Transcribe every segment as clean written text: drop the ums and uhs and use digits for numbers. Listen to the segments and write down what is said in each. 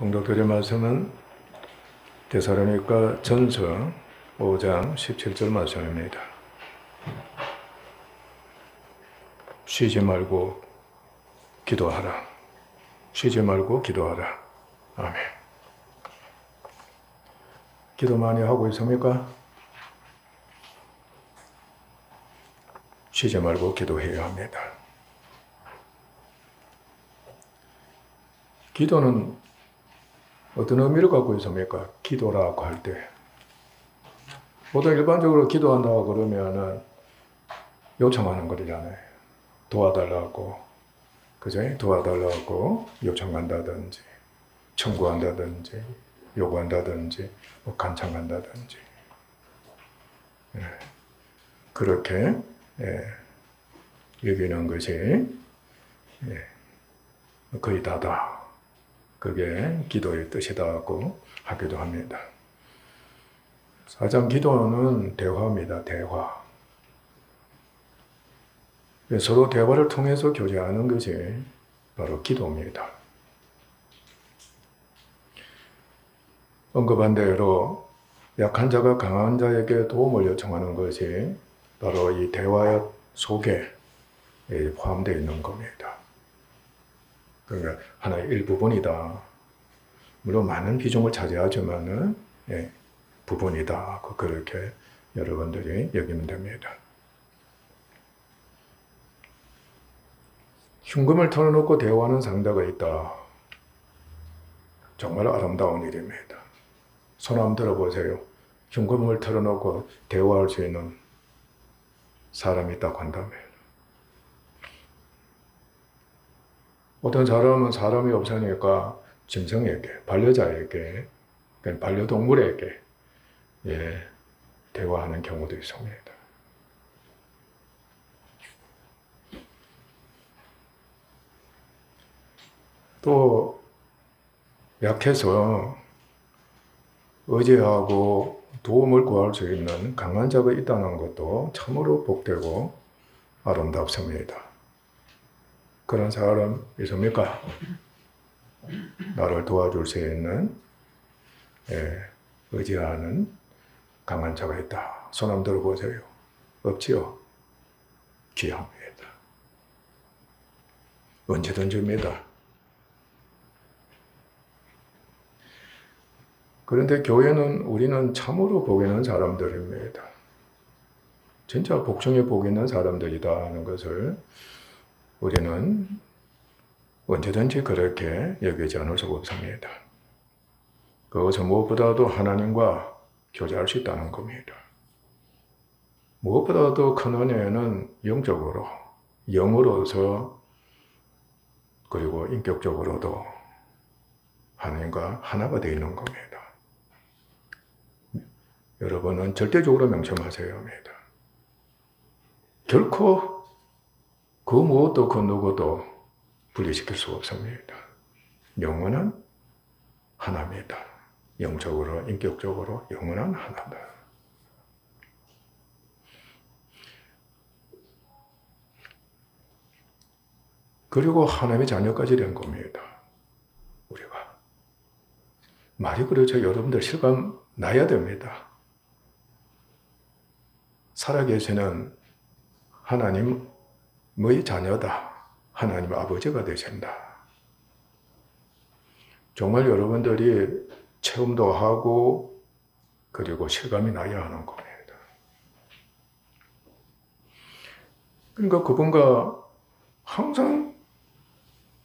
봉독드릴 말씀은 데살로니가 전서 5장 17절 말씀입니다. 쉬지 말고 기도하라. 쉬지 말고 기도하라. 아멘. 기도 많이 하고 있습니까? 쉬지 말고 기도해야 합니다. 기도는 어떤 의미를 갖고 있습니까? 기도라고 할 때. 보통 일반적으로 기도한다고 그러면은 요청하는 거잖아요. 도와달라고. 그죠? 도와달라고 요청한다든지, 청구한다든지, 요구한다든지, 뭐 간청한다든지. 그렇게 여기는 것이 거의 다다. 그게 기도의 뜻이다고 하기도 합니다. 사장 기도는 대화입니다. 대화. 서로 대화를 통해서 교제하는 것이 바로 기도입니다. 언급한 대로 약한 자가 강한 자에게 도움을 요청하는 것이 바로 이 대화 속에 포함되어 있는 겁니다. 그러니까 하나의 일부분이다. 물론 많은 비중을 차지하지만은 부분이다. 그렇게 여러분들이 여기면 됩니다. 흉금을 털어놓고 대화하는 상대가 있다. 정말 아름다운 일입니다. 손 한번 들어보세요. 흉금을 털어놓고 대화할 수 있는 사람이 있다고 한다면. 어떤 사람은 사람이 없으니까 짐승에게, 반려자에게, 반려동물에게 대화하는 경우도 있습니다. 또 약해서 의지하고 도움을 구할 수 있는 강한 자가 있다는 것도 참으로 복되고 아름답습니다. 그런 사람 있습니까? 나를 도와줄 수 있는 의지하는 강한 자가 있다. 손 한번 들어보세요. 없지요? 귀합니다. 언제든지입니다. 그런데 교회는 우리는 참으로 복 있는 사람들입니다. 진짜 복중에 복 있는 사람들이다 하는 것을 우리는 언제든지 그렇게 여기지 않을 수가 없습니다. 그것은 무엇보다도 하나님과 교제할 수 있다는 겁니다. 무엇보다도 큰 은혜는 영적으로, 영으로서 그리고 인격적으로도 하나님과 하나가 되어 있는 겁니다. 여러분은 절대적으로 명심하셔야 합니다. 결코 그 무엇도 그 누구도 분리시킬 수 없습니다. 영원한 하나입니다. 영적으로, 인격적으로 영원한 하나다. 그리고 하나님의 자녀까지 된 겁니다. 우리가. 말이 그렇죠. 여러분들 실감 나야 됩니다. 살아계시는 하나님의 자녀다. 하나님 아버지가 되신다. 정말 여러분들이 체험도 하고 그리고 실감이 나야 하는 겁니다. 그러니까 그분과 항상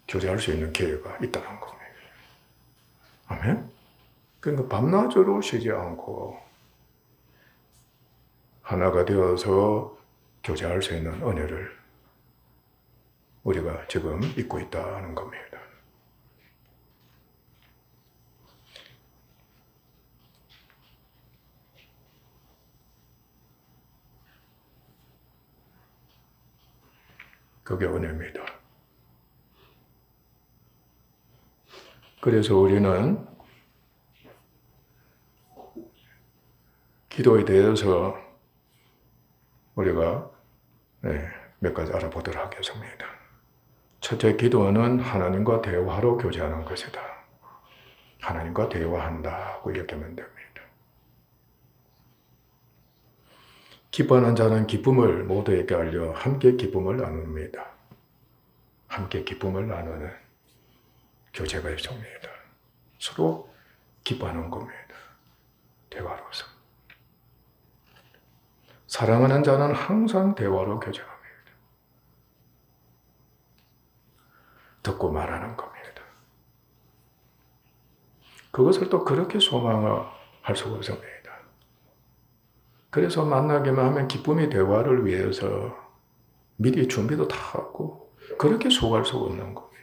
교제할 수 있는 기회가 있다는 겁니다. 아멘? 그러니까 밤낮으로 쉬지 않고 하나가 되어서 교제할 수 있는 은혜를 우리가 지금 잊고 있다는 겁니다. 그게 은혜입니다. 그래서 우리는 기도에 대해서 우리가 몇 가지 알아보도록 하겠습니다. 첫째, 기도는 하나님과 대화로 교제하는 것이다. 하나님과 대화한다고 이렇게하면 됩니다. 기뻐하는 자는 기쁨을 모두에게 알려 함께 기쁨을 나눕니다. 함께 기쁨을 나누는 교제가 있습니다. 서로 기뻐하는 겁니다. 대화로서. 사랑하는 자는 항상 대화로 교제합니다. 듣고 말하는 겁니다. 그것을 또 그렇게 소망을 할 수가 없습니다. 그래서 만나기만 하면 기쁨의 대화를 위해서 미리 준비도 다 하고 그렇게 속할 수가 없는 겁니다.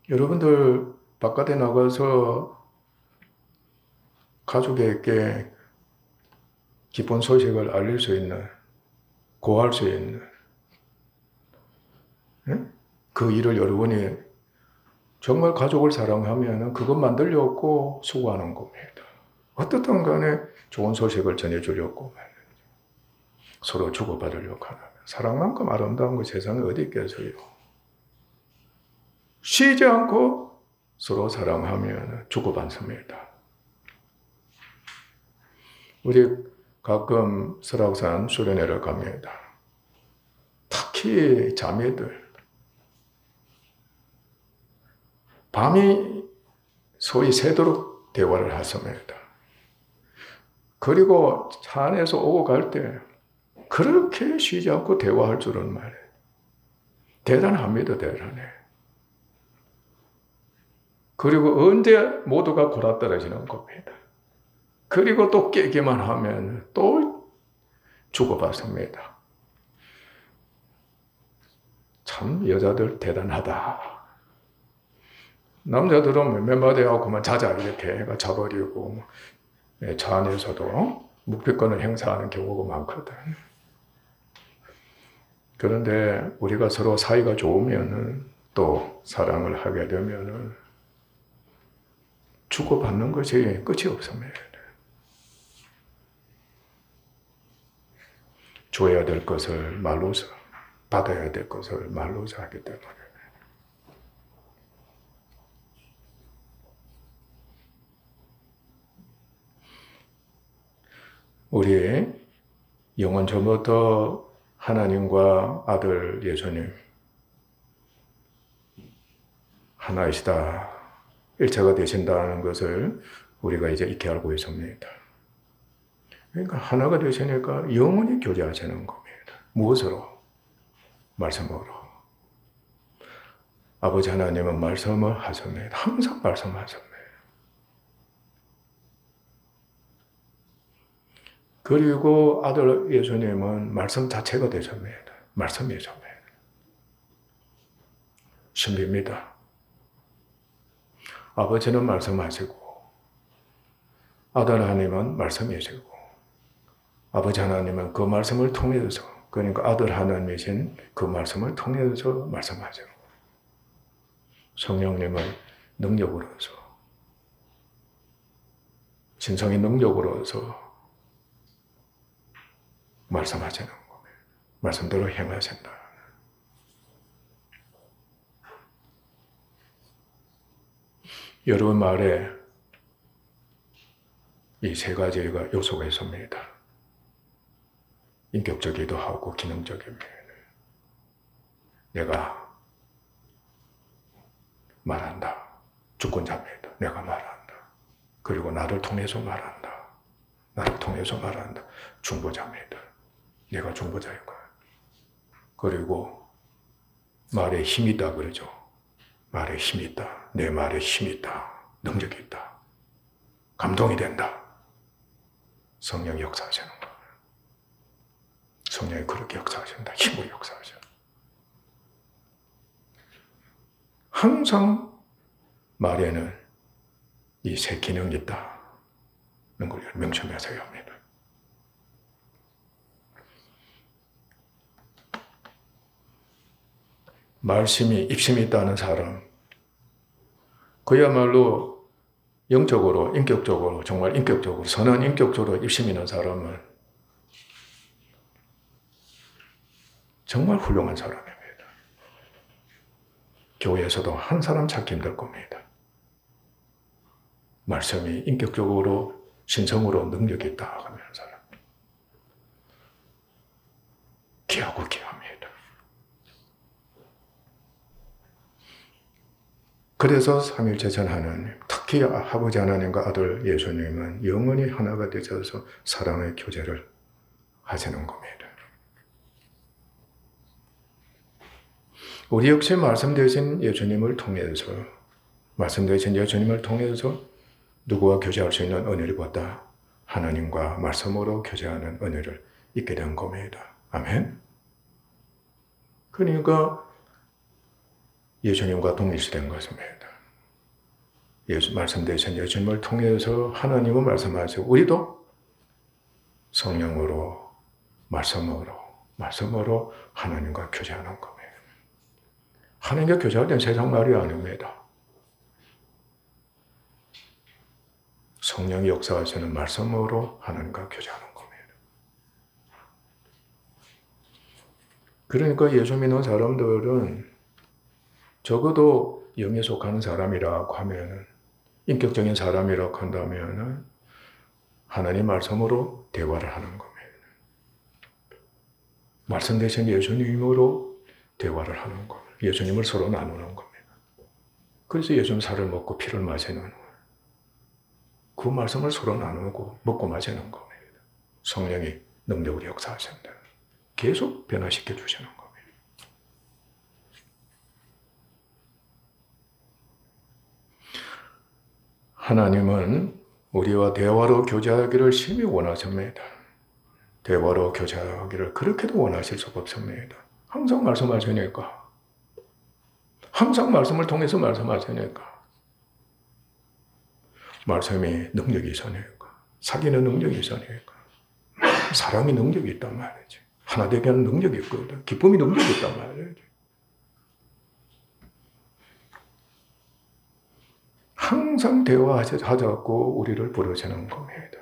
여러분들 바깥에 나가서 가족에게 기쁜 소식을 알릴 수 있는, 고할 수 있는 그 일을 여러분이 정말 가족을 사랑하면 그것 만들려고 수고하는 겁니다. 어떻든 간에 좋은 소식을 전해주려고 서로 주고받으려고 하는 사랑만큼 아름다운 거 세상에 어디 있겠어요. 쉬지 않고 서로 사랑하면 주고받습니다. 우리 가끔 설악산 수련회를 갑니다. 특히 자매들 밤이 소위 새도록 대화를 하십니다. 그리고 차 안에서 오고 갈 때 그렇게 쉬지 않고 대화할 줄은 말이에요. 대단합니다. 대단해. 그리고 언제 모두가 골아떨어지는 겁니다. 그리고 또 깨기만 하면 또 주고받습니다. 참 여자들 대단하다. 남자들은 몇 마디 하고 그만 자자 이렇게 해가 자버리고 차 안에서도 묵비권을 행사하는 경우가 많거든. 그런데 우리가 서로 사이가 좋으면 또 사랑을 하게 되면 주고받는 것이 끝이 없습니다. 줘야 될 것을 말로서, 받아야 될 것을 말로서 하기 때문에. 우리 영원 전부터 하나님과 아들 예수님 하나이시다, 일체가 되신다는 것을 우리가 이제 익히 알고 있습니다. 그러니까 하나가 되시니까 영원히 교제하시는 겁니다. 무엇으로? 말씀으로. 아버지 하나님은 말씀을 하십니다. 항상 말씀하십니다. 그리고 아들 예수님은 말씀 자체가 되십니다. 말씀이십니다. 신비입니다. 아버지는 말씀하시고 아들 하나님은 말씀이시고 아버지 하나님은 그 말씀을 통해서, 그러니까 아들 하나님이신 그 말씀을 통해서 말씀하시고 성령님은 능력으로서, 신성의 능력으로서 말씀하시는 겁니다. 말씀대로 행하신다. 여러분 말에 이 세 가지가 요소가 있습니다. 인격적이기도 하고 기능적입니다. 내가 말한다. 주권자입니다. 내가 말한다. 그리고 나를 통해서 말한다. 나를 통해서 말한다. 중보자입니다. 내가 중보자인 거야. 그리고 말에 힘이 있다 그러죠. 말에 힘이 있다. 내 말에 힘이 있다. 능력이 있다. 감동이 된다. 성령이 역사하시는 거예요. 성령이 그렇게 역사하신다. 힘으로 역사하셔. 항상 말에는 이 세 기능이 있다는 걸 명심하셔야 합니다. 말씀이 입심이 있다는 사람, 그야말로 영적으로, 인격적으로, 정말 인격적으로, 선한 인격적으로 입심 있는 사람은 정말 훌륭한 사람입니다. 교회에서도 한 사람 찾기 힘들 겁니다. 말씀이 인격적으로 신성으로 능력이 있다 하는 사람. 귀하고 귀합니다. 그래서 삼일체전 하나님, 특히 아버지 하나님과 아들 예수님은 영원히 하나가 되셔서 사랑의 교제를 하시는 겁니다. 우리 역시 말씀되신 예수님을 통해서 누구와 교제할 수 있는 은혜를 받다 하나님과 말씀으로 교제하는 은혜를 있게 된 겁니다. 아멘. 그러니까 예수님과 동일시된 것입니다. 말씀되신 예수님을 통해서 하나님은 말씀하시고 우리도 성령으로 말씀으로 하나님과 교제하는 겁니다. 하나님과 교제할 땐 세상 말이 아닙니다. 성령이 역사하시는 말씀으로 하나님과 교제하는 겁니다. 그러니까 예수 믿는 사람들은 적어도 영에 속하는 사람이라고 하면은, 인격적인 사람이라고 한다면은 하나님 말씀으로 대화를 하는 겁니다. 말씀 대신 예수님으로 대화를 하는 겁니다. 예수님을 서로 나누는 겁니다. 그래서 예수님 살을 먹고 피를 마시는 그 말씀을 서로 나누고 먹고 마시는 겁니다. 성령이 능력으로 역사하신다. 계속 변화시켜 주시는 겁니다. 하나님은 우리와 대화로 교제하기를 심히 원하십니다. 대화로 교제하기를 그렇게도 원하실 수가 없습니다. 항상 말씀하시니까. 항상 말씀을 통해서 말씀하시니까. 말씀이 능력이 있으니까. 사귀는 능력이 있으니까. 사랑이 능력이 있단 말이지. 하나 되게 하는 능력이 있거든. 기쁨이 능력이 있단 말이지. 항상 대화하자고 우리를 부르시는 겁니다.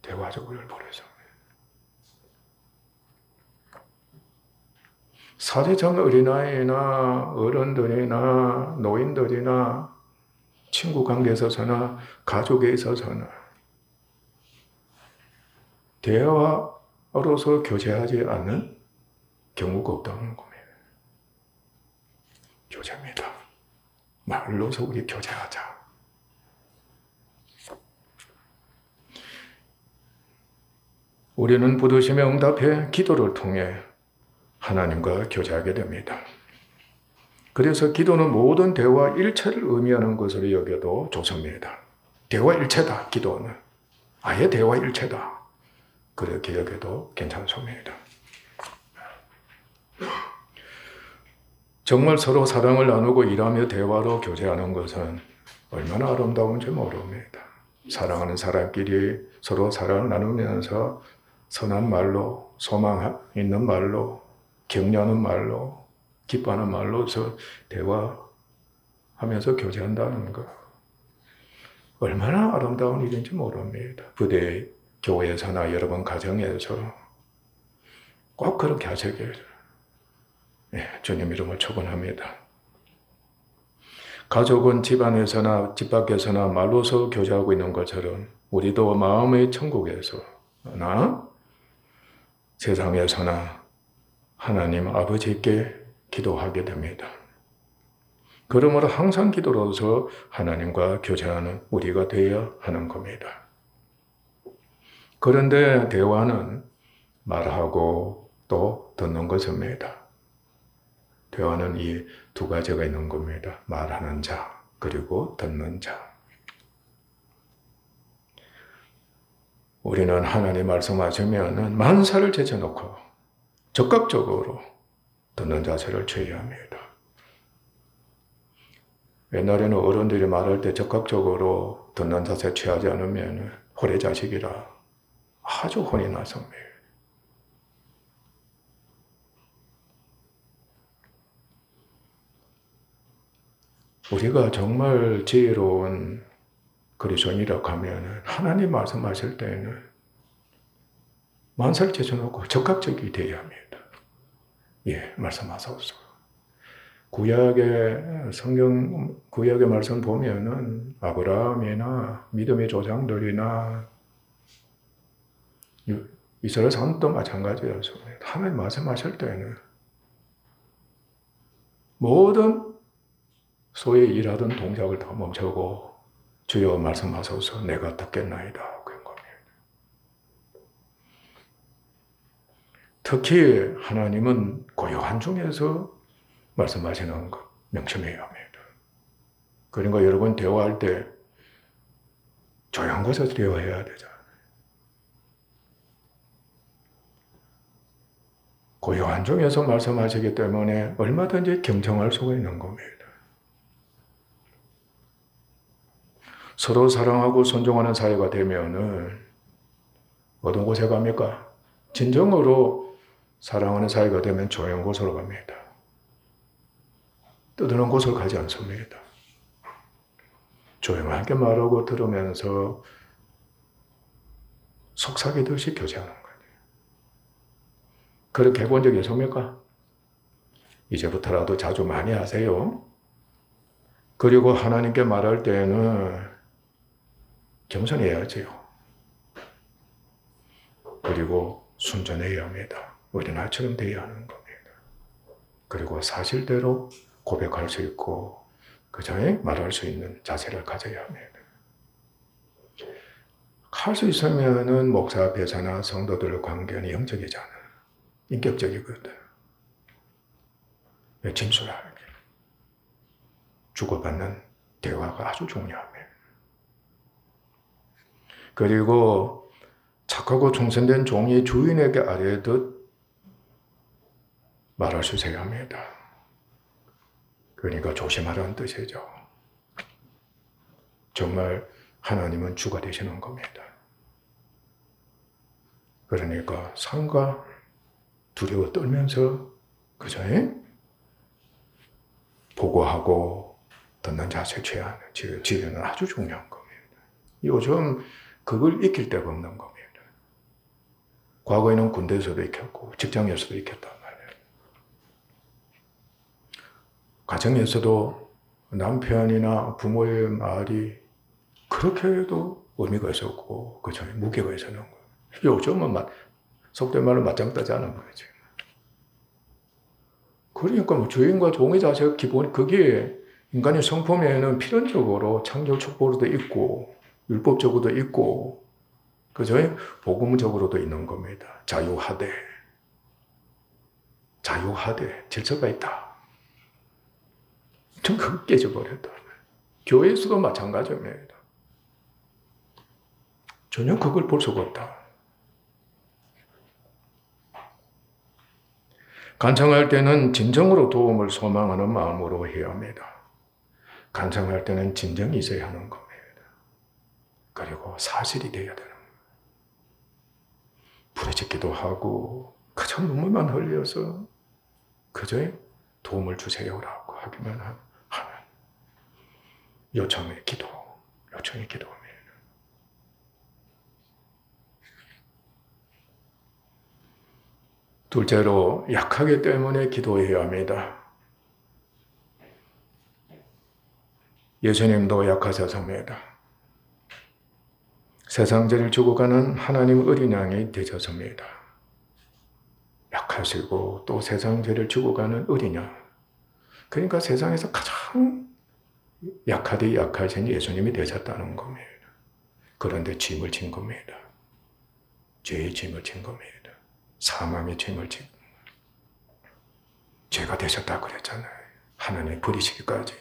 대화하자고 우리를 부르십니다. 사제장 어린아이나 어른들이나 노인들이나 친구 관계에 있어서나 가족에 있어서나 대화로서 교제하지 않는 경우가 없다는 겁니다. 교제입니다. 말로서 우리 교제하자. 우리는 부르심에 응답해 기도를 통해 하나님과 교제하게 됩니다. 그래서 기도는 모든 대화 일체를 의미하는 것으로 여겨도 좋습니다. 대화 일체다, 기도는. 아예 대화 일체다. 그렇게 여겨도 괜찮습니다. 정말 서로 사랑을 나누고 일하며 대화로 교제하는 것은 얼마나 아름다운지 모릅니다. 사랑하는 사람끼리 서로 사랑을 나누면서 선한 말로, 소망 있는 말로, 격려하는 말로, 기뻐하는 말로서 대화하면서 교제한다는 것. 얼마나 아름다운 일인지 모릅니다. 부대, 교회에서나 여러분 가정에서 꼭 그렇게 하시길 주님 이름을 축원합니다. 가족은 집안에서나 집 밖에서나 말로서 교제하고 있는 것처럼 우리도 마음의 천국에서나 세상에서나 하나님 아버지께 기도하게 됩니다. 그러므로 항상 기도로서 하나님과 교제하는 우리가 되어야 하는 겁니다. 그런데 대화는 말하고 또 듣는 것입니다. 대화는 이 두 가지가 있는 겁니다. 말하는 자, 그리고 듣는 자. 우리는 하나님 말씀하시면 만사를 제쳐놓고 적극적으로 듣는 자세를 취해야 합니다. 옛날에는 어른들이 말할 때 적극적으로 듣는 자세 취하지 않으면 호래자식이라 아주 혼이 났습니다. 우리가 정말 지혜로운 그리스도인이라고 하면 하나님 말씀하실 때는 만사를 제쳐놓고 적극적이 되어야 합니다. 예, 말씀하소서. 구약의 성경, 구약의 말씀 보면은 아브라함이나 믿음의 조상들이나 이스라엘 사람도 마찬가지였습니다. 하나님 말씀하실 때는 모든 소위 일하던 동작을 다 멈추고 주여 말씀하소서 내가 듣겠나이다. 그런 겁니다. 특히 하나님은 고요한 중에서 말씀하시는 것 명심해야 합니다. 그러니까 여러분 대화할 때 조용한 곳에서 대화해야 되잖아요. 고요한 중에서 말씀하시기 때문에 얼마든지 경청할 수가 있는 겁니다. 서로 사랑하고 존중하는 사이가 되면은 어떤 곳에 갑니까? 진정으로 사랑하는 사이가 되면 조용한 곳으로 갑니다. 떠드는 곳을 가지 않습니다. 조용하게 말하고 들으면서 속삭이듯이 교제하는 거예요. 그렇게 해본 적이 있습니까? 이제부터라도 자주 많이 하세요. 그리고 하나님께 말할 때는 겸손해야지요. 그리고 순전해야 합니다. 어린아이처럼 되어야 하는 겁니다. 그리고 사실대로 고백할 수 있고 그 전에 말할 수 있는 자세를 가져야 합니다. 할 수 있으면은 목사, 배사나 성도들의 관계는 영적이잖아. 인격적이거든. 진솔하게 주고받는 대화가 아주 중요합니다. 그리고 착하고 충성된 종이 주인에게 아뢰듯 말할 수 있어야 합니다. 그러니까 조심하라는 뜻이죠. 정말 하나님은 주가 되시는 겁니다. 그러니까 상과 두려워 떨면서 그저 보고하고 듣는 자세 취하는 지혜는 아주 중요한 겁니다. 요즘 그걸 익힐 데가 없는 겁니다. 과거에는 군대에서도 익혔고 직장에서도 익혔단 말이에요. 가정에서도 남편이나 부모의 말이 그렇게 해도 의미가 있었고 그 전에 무게가 있었는 거예요. 요즘은 속된 말로 맞짱 뜨지 않은 거죠. 그러니까 뭐 주인과 종의 자세가 기본, 그게 인간의 성품에는 필연적으로 창조 축복으로도 있고 율법적으로도 있고 그저 복음적으로도 있는 겁니다. 자유하되 질서가 있다. 전 그거 깨져버렸다. 교회에서도 마찬가지입니다. 전혀 그걸 볼 수가 없다. 간청할 때는 진정으로 도움을 소망하는 마음으로 해야 합니다. 간청할 때는 진정이 있어야 하는 겁니다. 그리고 사실이 되어야 되는 겁니다. 부르짖기도 하고 그저 눈물만 흘려서 그저 도움을 주세요라고 하기만 하는 요청의 기도입니다. 둘째로 약하기 때문에 기도해야 합니다. 예수님도 약하셨습니다. 세상 죄를 지고 가는 하나님 어린 양이 되셨습니다. 약하시고 또 세상 죄를 지고 가는 어린 양. 그러니까 세상에서 가장 약하신 예수님이 되셨다는 겁니다. 그런데 짐을 진 겁니다. 죄의 짐을 진 겁니다. 사망의 짐을 진 죄가 되셨다고 그랬잖아요. 하나님이 버리시기까지,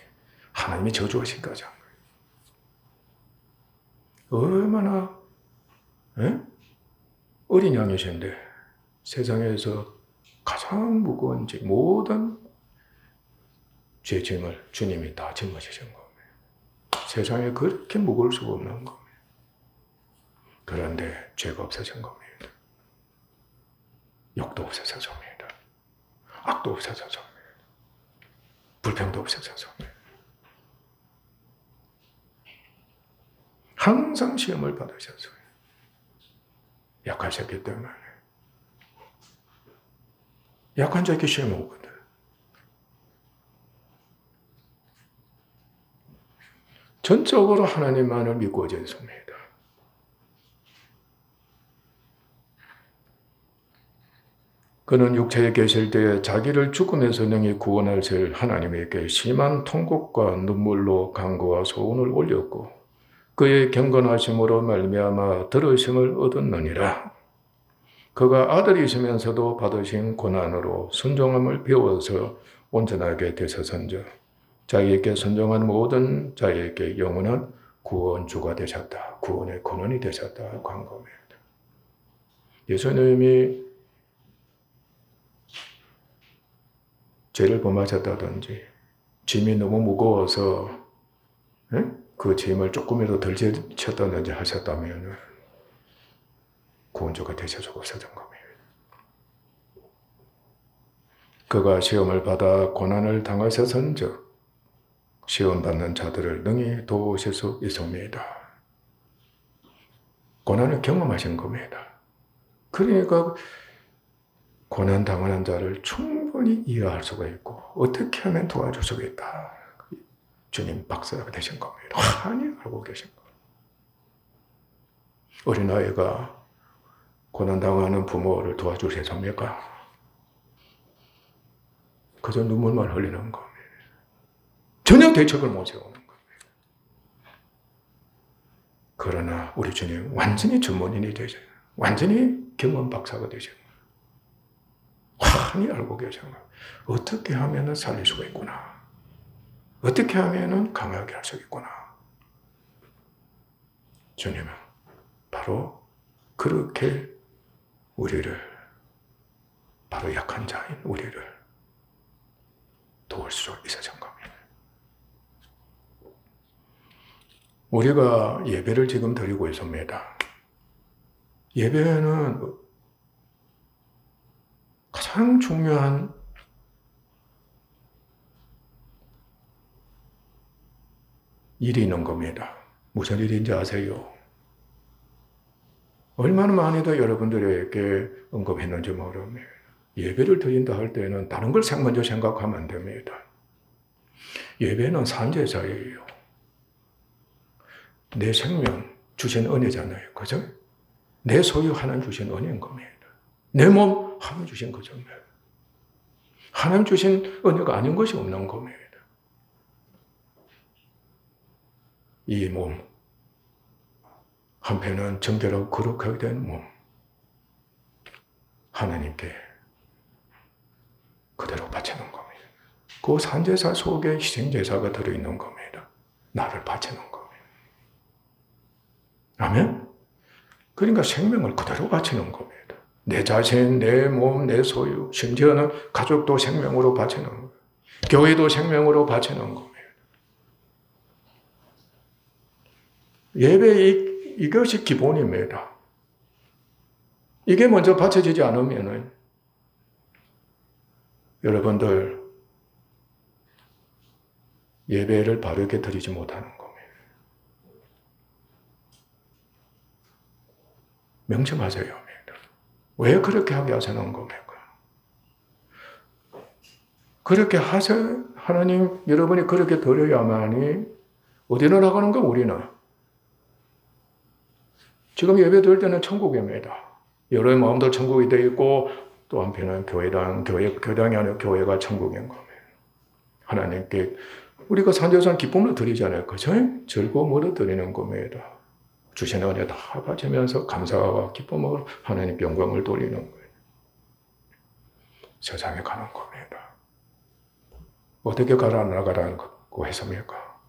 하나님이 저주하시기까지 한 거예요. 얼마나 어린 양이신데 세상에서 가장 무거운 죄, 모든 죄 짐을 주님이 다 짊어지신 겁니다. 세상에 그렇게 무거울 수가 없는 겁니다. 그런데 죄가 없어진 겁니다. 욕도 없어졌습니다. 악도 없어졌습니다. 불평도 없어졌습니다. 항상 시험을 받으셨어요. 약하셨기 때문에. 약한 자에게 시험 오거든. 전적으로 하나님만을 믿고자 했습니다. 그는 육체에 계실 때에 자기를 죽음에서 능히 구원하실 하나님에게 심한 통곡과 눈물로 간구와 소원을 올렸고 그의 경건하심으로 말미암아 들으심을 얻었느니라. 그가 아들이시면서도 받으신 고난으로 순종함을 배워서 온전하게 되셨은즉 자기에게 순종한 모든 자에게 영원한 구원주가 되셨다. 구원의 근원이 되셨다. 한 겁니다. 예수님이 죄를 범하셨다든지 짐이 너무 무거워서 그 짐을 조금이라도 덜 지쳤다든지 하셨다면 구원주가 되셔서 없어진 겁니다. 그가 시험을 받아 고난을 당하셨은즉 시험받는 자들을 능히 도우실 수 있습니다. 고난을 경험하신 겁니다. 그러니까 고난 당하는 자를 충분히 이해할 수가 있고 어떻게 하면 도와줄 수가 있다. 주님 박사가 되신 겁니다. 환히 알고 계신 겁니다. 어린아이가 고난당하는 부모를 도와주셨습니까? 그저 눈물만 흘리는 겁니다. 전혀 대책을 못 세우는 겁니다. 그러나 우리 주님 완전히 전문인이 되셔요. 완전히 경험 박사가 되셔요. 환히 알고 계셔요. 어떻게 하면 살릴 수가 있구나. 어떻게 하면 강하게 할 수 있구나. 주님은 바로 그렇게 우리를, 바로 약한 자인 우리를 도울 수 있으신 겁니다. 우리가 예배를 지금 드리고 있습니다. 예배는 가장 중요한 일이 있는 겁니다. 무슨 일인지 아세요? 얼마나 많이도 여러분들에게 언급했는지 모릅니다. 예배를 드린다 할 때는 다른 걸 먼저 생각하면 안 됩니다. 예배는 산제사예요. 내 생명 주신 은혜잖아요. 그죠? 내 소유 하나님 주신 은혜인 겁니다. 내 몸 하나님 주신 거잖아요. 하나님 주신 은혜가 아닌 것이 없는 겁니다. 이 몸, 한편은 정결하고 거룩하게 된 몸, 하나님께 그대로 바치는 겁니다. 그 산제사 속에 희생제사가 들어있는 겁니다. 나를 바치는 겁니다. 아멘? 그러니까 생명을 그대로 바치는 겁니다. 내 자신, 내 몸, 내 소유, 심지어는 가족도 생명으로 바치는 거예요. 교회도 생명으로 바치는 겁니다. 예배 이것이 기본입니다. 이게 먼저 바쳐지지 않으면 여러분들 예배를 바르게 드리지 못하는 겁니다. 명심하세요. 왜 그렇게 하게 하시는 겁니까? 그렇게 하세요. 하나님, 여러분이 그렇게 드려야만이 어디로 나가는 거 우리는? 지금 예배 드릴 때는 천국입니다. 여러의 마음도 천국이 되어 있고 또 한편은 교당이 아니라 교회가 천국인 겁니다. 하나님께 우리가 산제산 기쁨을 드리잖아요. 그죠? 즐거움으로 드리는 겁니다. 주신 은혜 다 바치면서 감사와 기쁨으로 하나님께 영광을 돌리는 거예요. 세상에 가는 겁니다. 어떻게 나가라고 했습니까?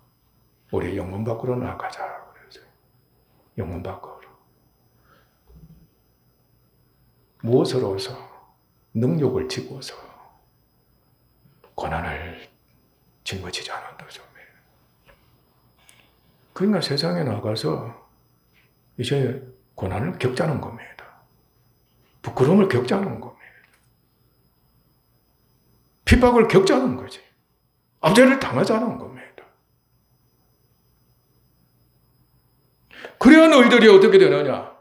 우리 영문 밖으로 나가자. 그랬어요. 영문 밖으로. 무엇으로서? 능력을 지고서 고난을 짊어지지 않았다. 그러니까 세상에 나가서 이제 고난을 겪자는 겁니다. 부끄러움을 겪자는 겁니다. 핍박을 겪자는 거지. 압제를 당하자는 겁니다. 그래야 너희들이 어떻게 되느냐?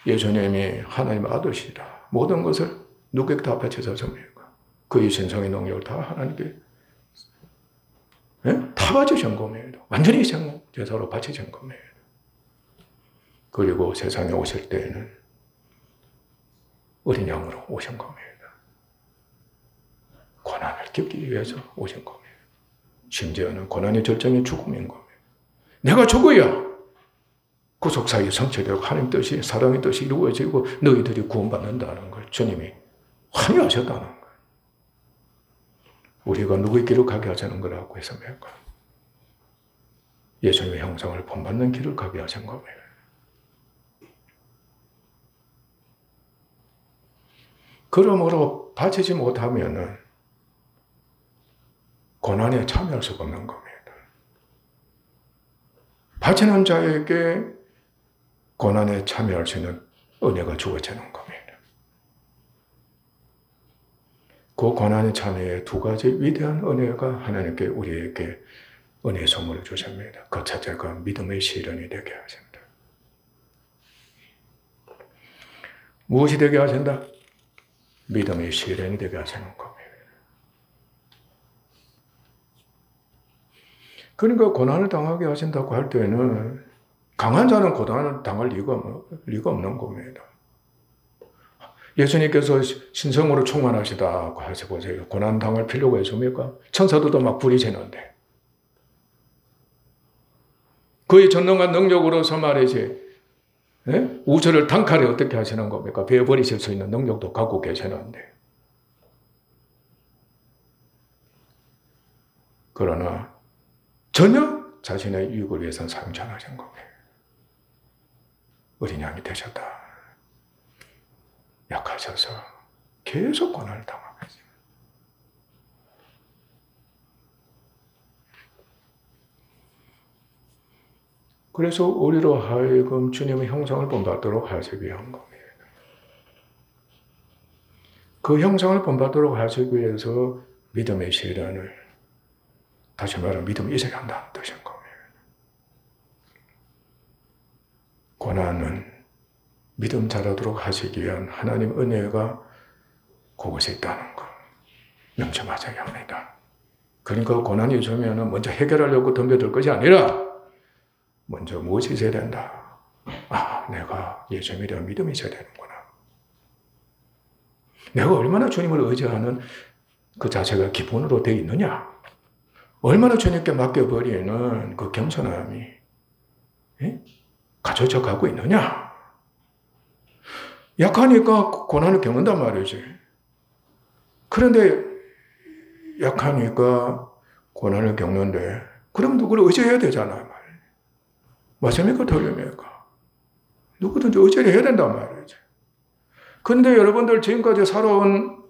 예수님이 하나님 아들이시라. 모든 것을 누구에게 다 바쳐졌습니까? 그의 신성의 능력을 다 하나님께 다 다 바치신 겁니다. 완전히 제사로 바치신 겁니다. 그리고 세상에 오실 때에는 어린 양으로 오신 겁니다. 고난을 겪기 위해서 오신 겁니다. 심지어는 고난의 절정이 죽음인 겁니다. 내가 죽어야 구속사역이 성취되고 하나님 뜻이, 사랑의 뜻이 이루어지고 너희들이 구원받는다는 걸 주님이 환영하셨다는 거예요. 우리가 누구의 기록하게 하자는 거라고 해서 뭡니까? 예수님의 형상을 본받는 길을 가게 하신 겁니다. 그러므로 바치지 못하면은 고난에 참여할 수가 없는 겁니다. 바치는 자에게 고난에 참여할 수 있는 은혜가 주어지는 겁니다. 그 고난에 참여의 두 가지 위대한 은혜가 하나님께 우리에게 은혜의 선물을 주십니다. 그 첫째가 믿음의 시련이 되게 하십니다. 무엇이 되게 하신다? 믿음의 시련이 되게 하시는 겁니다. 그러니까 고난을 당하게 하신다고 할 때는 강한 자는 고난을 당할 리가 없는 겁니다. 예수님께서 신성으로 충만하시다고 하셔보세요. 고난 당할 필요가 있습니까? 천사들도 막 부리시는데. 그의 전능한 능력으로서 말이지, 우주를 단칼에 어떻게 하시는 겁니까? 베어버리실 수 있는 능력도 갖고 계시는데. 그러나 전혀 자신의 유익을 위해서는 사용치 않으신 겁니다. 어린 양이 되셨다. 약하셔서 계속 고난을 당하겠습니다. 그래서 우리로 하여금 주님의 형상을 본받도록 하시기 위한 겁니다. 그 형상을 본받도록 하시기 위해서 믿음의 시련을, 다시 말하면 믿음이 있어야 한다는 뜻인 겁니다. 고난은 믿음 자라도록 하시기 위한 하나님 은혜가 그곳에 있다는 거 명심하셔야 합니다. 그러니까 고난이 있으면 먼저 해결하려고 덤벼들 것이 아니라 먼저 무엇이 있어야 된다? 내가 예수님에 대한 믿음이 있어야 되는구나. 내가 얼마나 주님을 의지하는 그 자세가 기본으로 되어 있느냐? 얼마나 주님께 맡겨버리는 그 겸손함이 갖춰져 가고 있느냐? 약하니까 고난을 겪는단 말이지. 그런데 약하니까 고난을 겪는데 그럼 누구를 의지해야 되잖아요. 맞습니까? 틀립니까? 누구든지 의지를 해야 된단 말이지. 그런데 여러분들 지금까지 살아온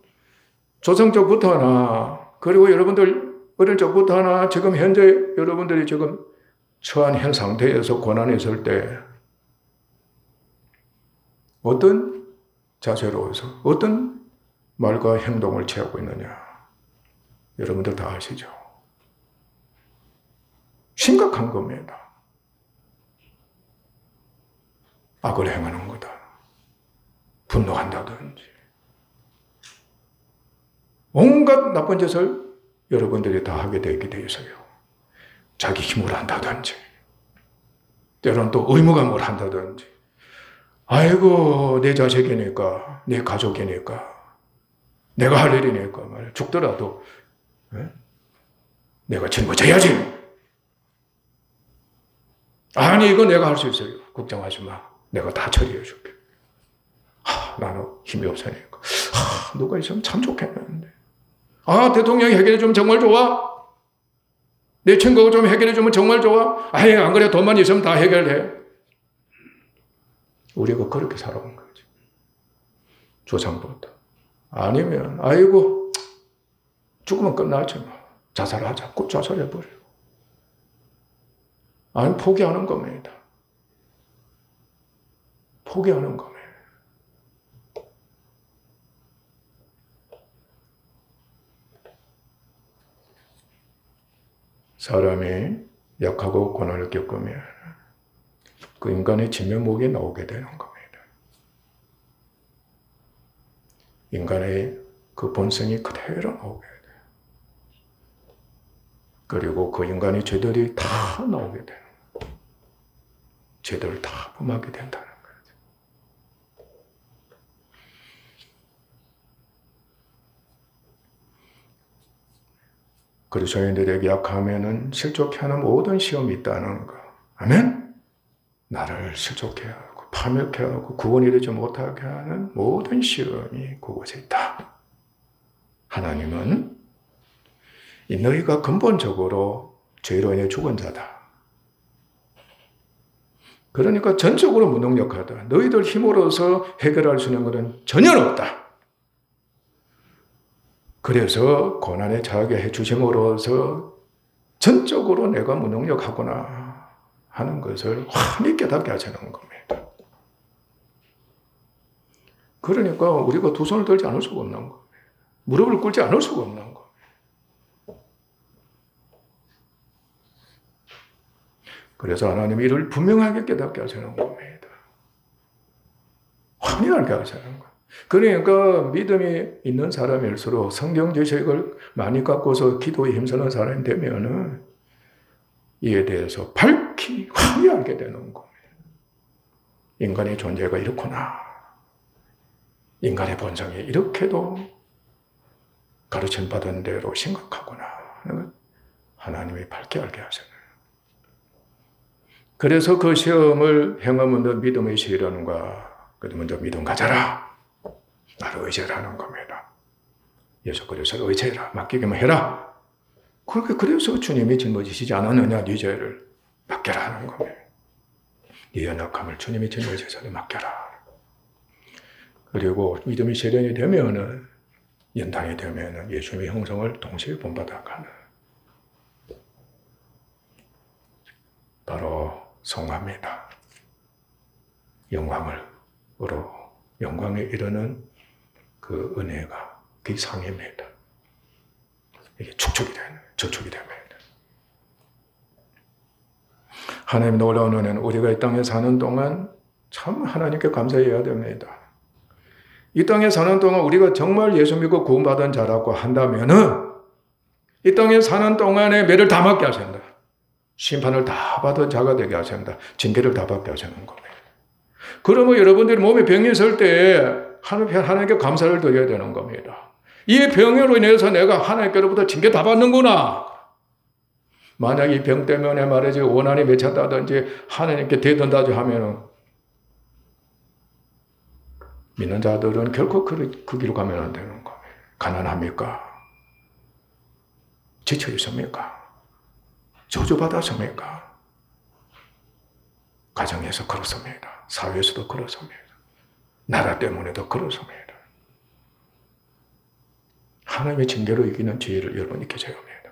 조상적부터나 그리고 여러분들 어릴 적부터나 지금 현재 여러분들이 지금 처한 현 상태에서 고난이 있을 때 어떤 자세로서 어떤 말과 행동을 취하고 있느냐 여러분들 다 아시죠? 심각한 겁니다. 악을 행하는 거다. 분노한다든지 온갖 나쁜 짓을 여러분들이 다 하게 되게 돼 있어요. 자기 힘으로 한다든지 때로는 또 의무감을 한다든지 아이고 내 자식이니까 내 가족이니까 내가 할 일이니까 말이야. 죽더라도 내가 짊어져야지. 아니 이거 내가 할 수 있어요. 걱정하지 마. 내가 다 처리해 줄게. 나는 힘이 없으니까. 누가 있으면 참 좋겠는데. 대통령이 해결해 주면 정말 좋아. 내 친구가 좀 해결해 주면 정말 좋아. 안 그래 돈만 있으면 다 해결해. 우리가 그렇게 살아온 거지. 조상부터. 아니면 아이고 죽으면 끝나지 뭐. 자살하자. 꼭 자살해버려. 아니 포기하는 겁니다. 포기하는 겁니다. 사람이 약하고 고난을 겪으면 그 인간의 진면목이 나오게 되는 겁니다. 인간의 그 본성이 그대로 나오게 돼요. 그리고 그 인간의 죄들이 다 나오게 되는 거예요. 죄들을 다 범하게 된다는 거죠. 그리스도인들에게 약하면은 실족해 하는 모든 시험이 있다는 거. 아멘? 나를 실족해 하고 파멸케 하고 구원이 되지 못하게 하는 모든 시험이 그곳에 있다. 하나님은 이 너희가 근본적으로 죄로 인해 죽은 자다. 그러니까 전적으로 무능력하다. 너희들 힘으로서 해결할 수 있는 것은 전혀 없다. 그래서 고난에 처하게 해주심으로써 전적으로 내가 무능력하구나 하는 것을 환히 깨닫게 하시는 겁니다. 그러니까 우리가 두 손을 들지 않을 수가 없는 겁니다. 무릎을 꿇지 않을 수가 없는 겁니다. 그래서 하나님이 이를 분명하게 깨닫게 하시는 겁니다. 환히 알게 하시는 거예요. 그러니까 믿음이 있는 사람일수록 성경 지식을 많이 갖고서 기도에 힘쓰는 사람이 되면은 이에 대해서 밝히 환히 알게 되는 겁니다. 인간의 존재가 이렇구나. 인간의 본성이 이렇게도 가르침 받은 대로 심각하구나. 하나님이 밝게 알게 하셨어요. 그래서 그 시험을 행하면 믿음의 시련과 그래도 먼저 믿음 가져라. 나를 의지하라는 겁니다. 예수 그리스도를 의지해라. 맡기기만 해라. 그래서 주님이 짊어지시지 않았느냐. 네 죄를 맡겨라 하는 겁니다. 네 연약함을 주님이 짊어지셔서 맡겨라. 그리고 믿음이 시련이 되면은 연단이 되면은 예수님의 형성을 동시에 본받아 가는 바로 성화입니다. 영광에 이르는 그 은혜가 그 상입니다. 이게 축적이 되는, 저축이 됩니다. 하나님 놀라운 은혜는 우리가 이 땅에 사는 동안 참 하나님께 감사해야 됩니다. 이 땅에 사는 동안 우리가 정말 예수 믿고 구원받은 자라고 한다면은 이 땅에 사는 동안에 매를 다 맞게 하신다. 심판을 다 받은 자가 되게 하신다. 징계를 다 받게 하시는 겁니다. 그러면 여러분들이 몸에 병이 있을 때 하나님께 감사를 드려야 되는 겁니다. 이 병으로 인해서 내가 하나님께로부터 징계 다 받는구나. 만약 이 병 때문에 말이지 원한이 맺혔다든지 하나님께 대든다지 하면은 믿는 자들은 결코 그 길로 가면 안 되는 겁니다. 가난합니까? 지쳐 있습니까? 저주받았습니까? 가정에서 그렇습니다. 사회에서도 그렇습니다. 나라 때문에도 그렇습니다. 하나님의 징계로 이기는 지혜를 여러분 익혀져야 합니다.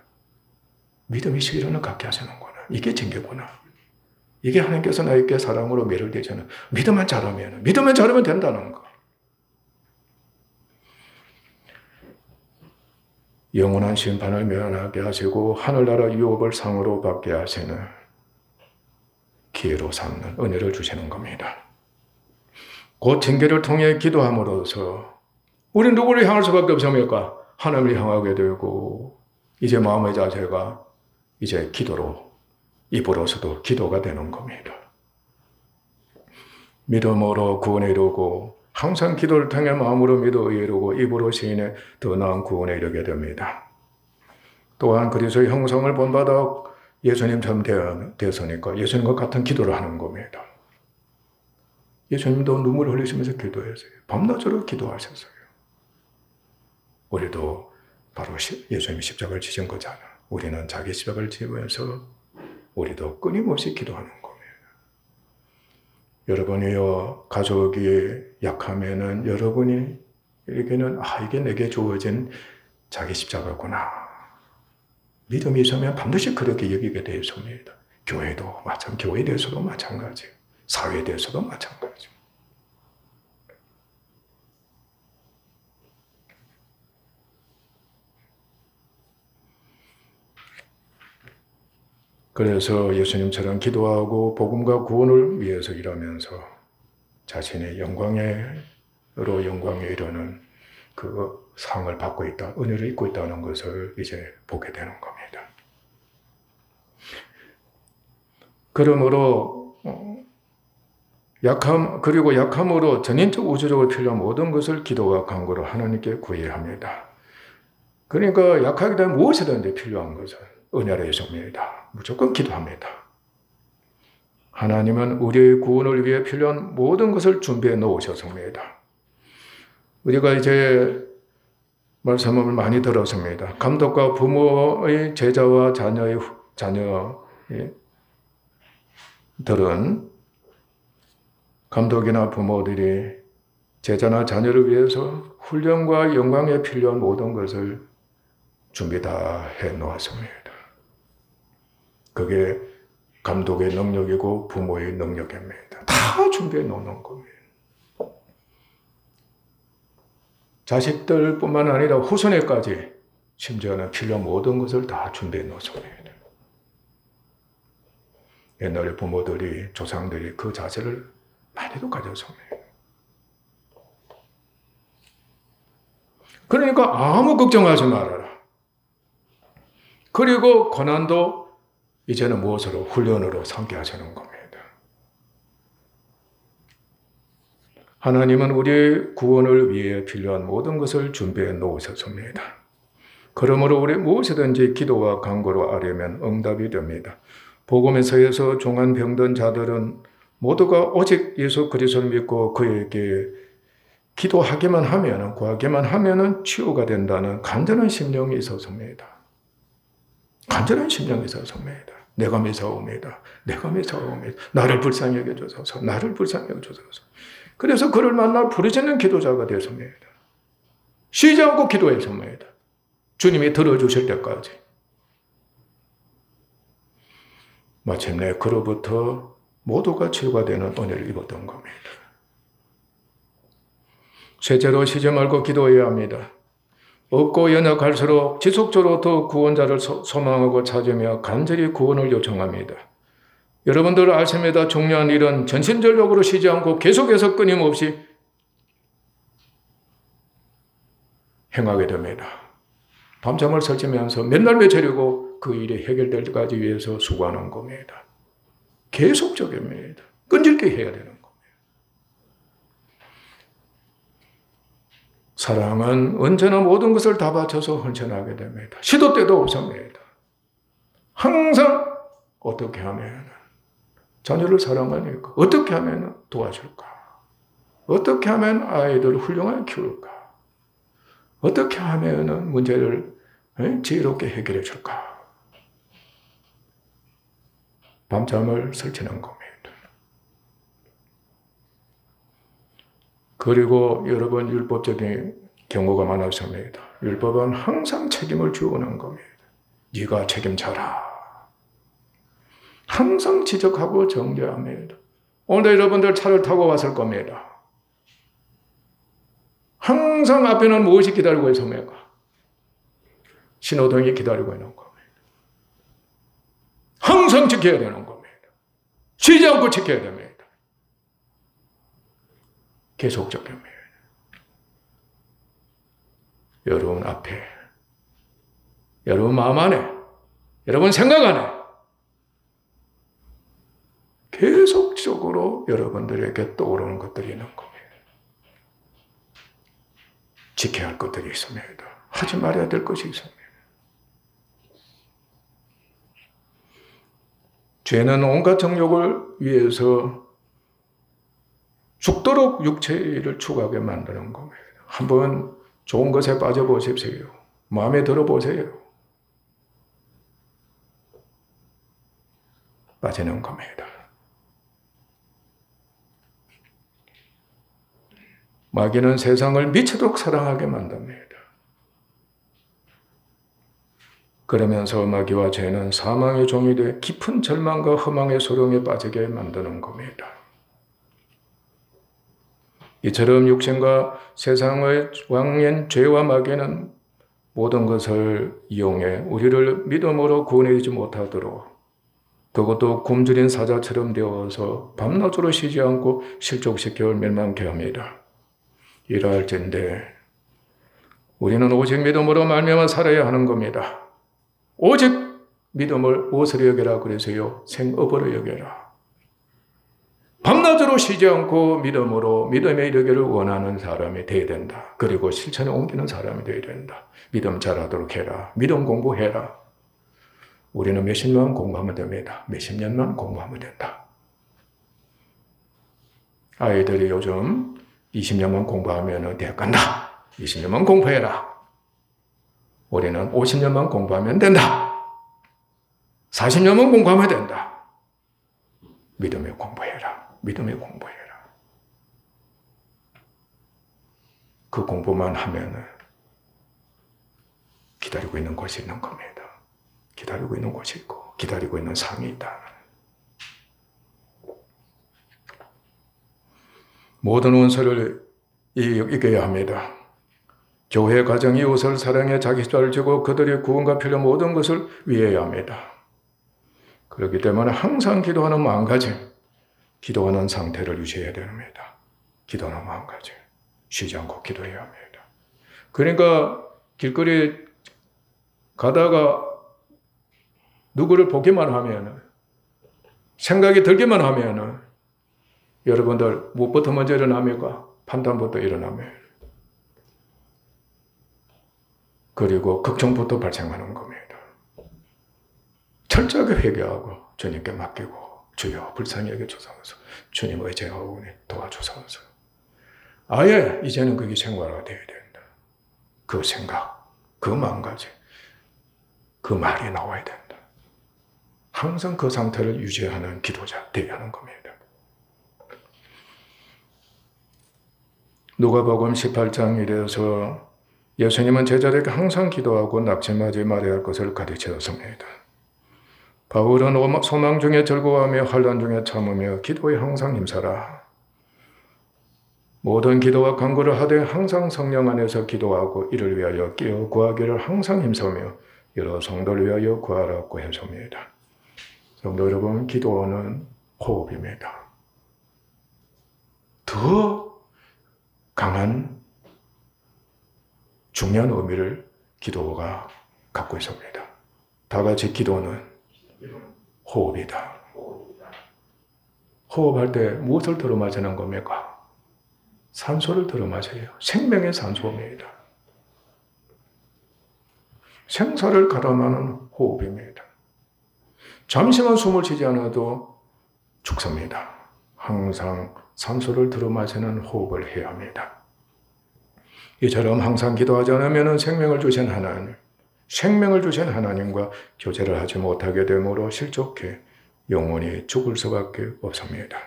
믿음이 시련을 갖게 하시는구나. 이게 징계구나. 이게 하나님께서 나에게 사랑으로 매를 대시는 믿음만 잘하면 된다는 거. 영원한 심판을 면하게 하시고 하늘나라 유업을 상으로 받게 하시는 기회로 삼는 은혜를 주시는 겁니다. 그 징계를 통해 기도함으로써 우리는 누구를 향할 수밖에 없습니까? 하나님을 향하게 되고 이제 마음의 자세가 이제 기도로 입으로서도 기도가 되는 겁니다. 믿음으로 구원에 이르고 항상 기도를 통해 마음으로 믿어 이루고 입으로 시인해 더 나은 구원에 이르게 됩니다. 또한 그리스도의 형성을 본받아 예수님처럼 되었으니까 예수님과 같은 기도를 하는 겁니다. 예수님도 눈물을 흘리시면서 기도했어요. 밤낮으로 기도하셨어요. 우리도 바로 예수님이 십자가를 지신 거잖아. 우리는 자기 십자가를 지면서 우리도 끊임없이 기도하는 겁니다. 여러분이요, 가족이 약하면은 여러분에게는 이게 내게 주어진 자기 십자가구나. 믿음이 있으면 반드시 그렇게 여기게 되어 있습니다. 교회에 대해서도 마찬가지. 사회에 대해서도 마찬가지. 그래서 예수님처럼 기도하고 복음과 구원을 위해서 일하면서 자신의 영광에 이르는 그 상을 받고 있다, 은혜를 입고 있다는 것을 이제 보게 되는 겁니다. 그러므로 그리고 약함으로 전인적 우주적으로 필요한 모든 것을 기도와 간구로 하나님께 구해야 합니다. 그러니까 약하게 되면 무엇이든지 필요한 것은 은혜로 요청합니다. 무조건 기도합니다. 하나님은 우리의 구원을 위해 필요한 모든 것을 준비해 놓으셨습니다. 우리가 이제 말씀을 많이 들었습니다. 감독과 부모의 제자와 자녀들은 감독이나 부모들이 제자나 자녀를 위해서 훈련과 영광에 필요한 모든 것을 준비 다 해 놓았습니다. 그게 감독의 능력이고 부모의 능력입니다. 다 준비해 놓는 겁니다. 자식들뿐만 아니라 후손에까지 심지어는 필요한 모든 것을 다 준비해 놓습니다. 옛날에 부모들이, 조상들이 그 자세를 많이도 가졌습니다. 그러니까 아무 걱정하지 말아라. 그리고 고난도 이제는 무엇으로? 훈련으로 삼게 하시는 겁니다. 하나님은 우리의 구원을 위해 필요한 모든 것을 준비해 놓으셨습니다. 그러므로 우리 무엇이든지 기도와 간구로 아뢰면 응답이 됩니다. 복음에서에서 종한 병든 자들은 모두가 오직 예수 그리스도를 믿고 그에게 기도하기만 하면, 구하기만 하면 치유가 된다는 간절한 심령이 있었습니다. 간절한 심령이 있었습니다. 내가 매사옵니다. 내가 매사옵니다. 나를 불쌍히 여겨주소서. 나를 불쌍히 여겨주소서. 그래서 그를 만나 부르짖는 기도자가 되었습니다. 쉬지 않고 기도했습니다. 주님이 들어주실 때까지. 마침내 그로부터 모두가 치유가 되는 은혜를 입었던 겁니다. 셋째로 쉬지 말고 기도해야 합니다. 없고 연약할수록 지속적으로 더 구원자를 소망하고 찾으며 간절히 구원을 요청합니다. 여러분들 아십니다. 중요한 일은 전신전력으로 쉬지 않고 계속해서 끊임없이 행하게 됩니다. 밤잠을 설치면서 맨날 며칠이고 그 일이 해결될 때까지 위해서 수고하는 겁니다. 계속적입니다. 끈질게 해야 되는 겁니다. 사랑은 언제나 모든 것을 다 바쳐서 헌신하게 됩니다. 시도 때도 없습니다. 항상 어떻게 하면 자녀를 사랑하니까 어떻게 하면 도와줄까? 어떻게 하면 아이들을 훌륭하게 키울까? 어떻게 하면 문제를 지혜롭게 해결해 줄까? 밤잠을 설치는 겁니다. 그리고 여러분 율법적인 경우가 많았습니다. 율법은 항상 책임을 주어는 겁니다. 네가 책임져라. 항상 지적하고 정죄합니다. 오늘도 여러분들 차를 타고 왔을 겁니다. 항상 앞에는 무엇이 기다리고 있습니까? 신호등이 기다리고 있는 겁니다. 항상 지켜야 되는 겁니다. 쉬지 않고 지켜야 됩니다. 계속적입니다. 여러분 앞에, 여러분 마음 안에, 여러분 생각 안에 계속적으로 여러분들에게 떠오르는 것들이 있는 겁니다. 지켜야 할 것들이 있습니다. 하지 말아야 될 것이 있습니다. 죄는 온갖 정욕을 위해서 죽도록 육체를 추구하게 만드는 겁니다. 한번 좋은 것에 빠져보십시오. 마음에 들어보세요. 빠지는 겁니다. 마귀는 세상을 미치도록 사랑하게 만듭니다. 그러면서 마귀와 죄는 사망의 종이 돼 깊은 절망과 허망의 소령에 빠지게 만드는 겁니다. 이처럼 육신과 세상의 왕인 죄와 마귀는 모든 것을 이용해 우리를 믿음으로 구원해주지 못하도록 그것도 굶주린 사자처럼 되어서 밤낮으로 쉬지 않고 실족시켜 멸망케 합니다. 이러할진대 우리는 오직 믿음으로 말미암아 살아야 하는 겁니다. 오직 믿음을 무엇으로 여겨라 그래서요? 생업으로 여겨라. 밤낮으로 쉬지 않고 믿음으로 믿음에 이르기를 원하는 사람이 되어야 된다. 그리고 실천에 옮기는 사람이 되어야 된다. 믿음 잘하도록 해라. 믿음 공부해라. 우리는 몇십 년 공부하면 됩니다. 몇십 년만 공부하면 된다. 아이들이 요즘 20년만 공부하면 대학 간다. 20년만 공부해라. 우리는 50년만 공부하면 된다. 40년만 공부하면 된다. 믿음에 공부해라. 믿음에 공부해라. 그 공부만 하면 기다리고 있는 곳이 있는 겁니다. 기다리고 있는 곳이 있고 기다리고 있는 상이 있다. 모든 원수를 이겨야 합니다. 교회, 가정, 이웃을 사랑해 자기 숫자를 지고 그들의 구원과 필요 모든 것을 위해야 합니다. 그렇기 때문에 항상 기도하는 마음가짐, 기도하는 상태를 유지해야 됩니다. 기도하는 마음가짐, 쉬지 않고 기도해야 합니다. 그러니까 길거리에 가다가 누구를 보기만 하면, 생각이 들기만 하면 여러분들 무엇부터 먼저 일어납니까? 판단부터 일어나면, 그리고 걱정부터 발생하는 겁니다. 철저하게 회개하고 주님께 맡기고 주여 불쌍히 여겨주소서, 주님 의지하오니 도와주소서. 아예 이제는 그게 생활화가 되어야 된다. 그 생각, 그 마음가짐, 그 말이 나와야 된다. 항상 그 상태를 유지하는 기도자 되어야 하는 겁니다. 누가복음 18장 1에서 예수님은 제자들에게 항상 기도하고 낙심하지 말아야 할 것을 가르치셨습니다. 바울은 소망 중에 즐거워하며 환난 중에 참으며 기도에 항상 힘써라. 모든 기도와 간구를 하되 항상 성령 안에서 기도하고 이를 위하여 끼어 구하기를 항상 힘쓰며 여러 성도를 위하여 구하라고 했습니다. 성도 여러분, 기도는 호흡입니다. 더 강한 중요한 의미를 기도가 갖고 있습니다. 다 같이 기도는 호흡이다. 호흡할 때 무엇을 들어 마시는 겁니까? 산소를 들어 마셔요. 생명의 산소입니다. 생사를 가담하는 호흡입니다. 잠시만 숨을 쉬지 않아도 죽습니다. 항상 산소를 들어 마시는 호흡을 해야 합니다. 이처럼 항상 기도하지 않으면 생명을 주신 하나님, 생명을 주신 하나님과 교제를 하지 못하게 되므로 실족해 영원히 죽을 수밖에 없습니다.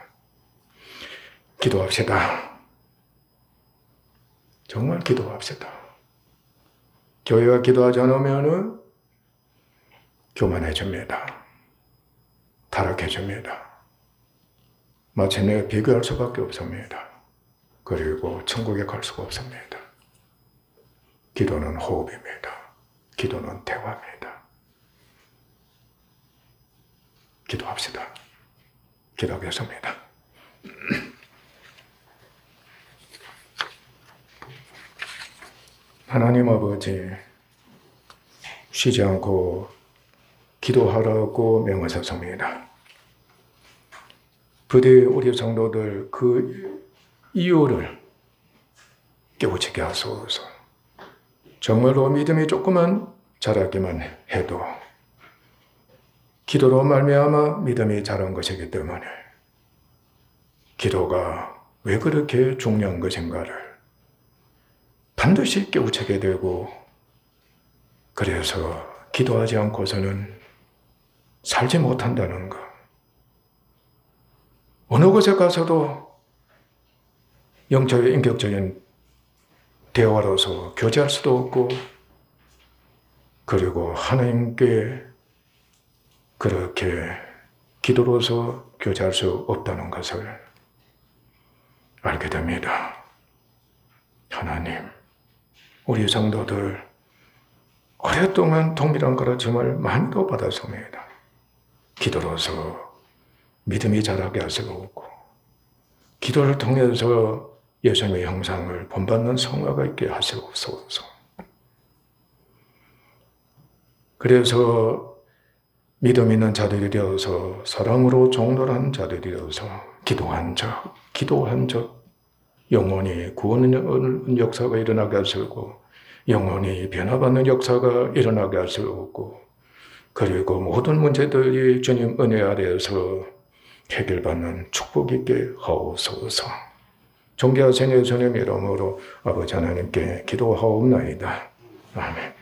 기도합시다. 정말 기도합시다. 교회가 기도하지 않으면 교만해집니다. 타락해집니다. 마침내 비교할 수밖에 없습니다. 그리고 천국에 갈 수가 없습니다. 기도는 호흡입니다. 기도는 대화입니다. 기도합시다. 기도하겠습니다. 하나님 아버지, 쉬지 않고 기도하라고 명하셨습니다. 부디 우리 성도들 그 이유를 깨우치게 하소서. 정말로 믿음이 조금만 자라기만 해도 기도로 말미암아 믿음이 자란 것이기 때문에 기도가 왜 그렇게 중요한 것인가를 반드시 깨우치게 되고, 그래서 기도하지 않고서는 살지 못한다는 것. 어느 곳에 가서도 영적인 인격적인 대화로서 교제할 수도 없고, 그리고 하나님께 그렇게 기도로서 교제할 수 없다는 것을 알게 됩니다. 하나님, 우리 성도들 오랫동안 동일한 가르침을 많이도 받았습니다. 기도로서 믿음이 자라게 할 수가 없고, 기도를 통해서 예수님의 형상을 본받는 성화가 있게 하시옵소서. 그래서 믿음 있는 자들이 되어서 사랑으로 종돌한 자들이 되어서 기도한 적 영원히 구원 역사가 일어나게 하시고 영원히 변화받는 역사가 일어나게 하시고 그리고 모든 문제들이 주님 은혜 아래에서 해결받는 축복 있게 하옵소서. 존귀하신 예수님 이름으로 아버지 하나님께 기도하옵나이다. 아멘.